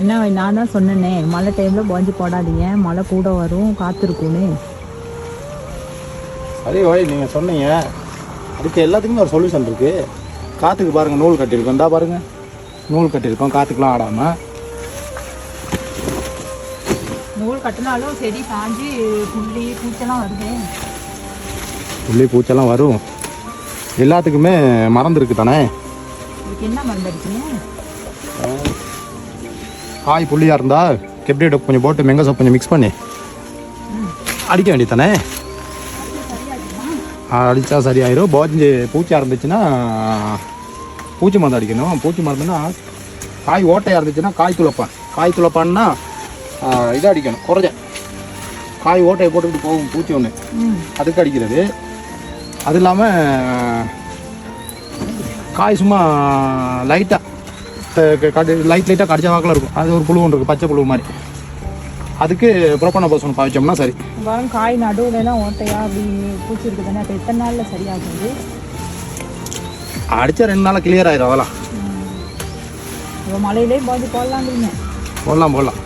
என்ன நான் தான் சொன்னேனே மழை டைமில் பாஞ்சி போடாதீங்க, மழை கூட வரும், காத்திருக்கும்னு. சரி ஓய், நீங்கள் சொன்னீங்க. அதுக்கு எல்லாத்துக்குமே ஒரு சொல்யூஷன் இருக்குது. காற்றுக்கு பாருங்கள், நூல் கட்டியிருக்கோம். இந்தா பாருங்கள், நூல் கட்டியிருக்கோம், காற்றுக்கெலாம் ஆடாமல். நூல் கட்டினாலும் செடி காஞ்சி புள்ளி பூச்செல்லாம் வருது. புள்ளி பூச்செல்லாம் வரும். எல்லாத்துக்குமே மருந்து இருக்குது தானே. இதுக்கு என்ன மருந்து அடிக்கீங்க? காய் புள்ளியாக இருந்தால் கெப்ரிட் கொஞ்சம் போட்டு மெங்க சோப் கொஞ்சம் மிக்ஸ் பண்ணி அடிக்க வேண்டியது தானே. அடித்தா சரியாயிடும். பூச்சியாக இருந்துச்சுன்னா பூச்சி மருந்து அடிக்கணும். பூச்சி மருந்துன்னா காய் ஓட்டையாக இருந்துச்சுன்னா காய் துளப்பான்னா இதை அடிக்கணும். குறைஞ்ச காய் ஓட்டையை போட்டுக்கிட்டு போகும் பூச்சி ஒன்று, அதுக்கு அடிக்கிறது. அது இல்லாமல் காய் சும்மா லைட்டாக லைட்டாக கடிச்ச வாக்கில் இருக்கும். அது ஒரு புழு ஒன்று இருக்குது, பச்சை புழு மாதிரி. அதுக்கு ப்ரோபனோபாஸ் ஒன்று பாய்ச்சோம்னா சரி. வரும் காய் நடுவுலலாம் ஓட்டையா அப்படி பூச்சி இருக்குது தானே. அப்போ எத்தனை நாளில் சரியாகுது? அடித்தா 2 நாளில் கிளியர் ஆயிடும். அதெல்லாம் இப்போ மழையிலே பாதி போடலாங்கிறீங்க? போடலாம்.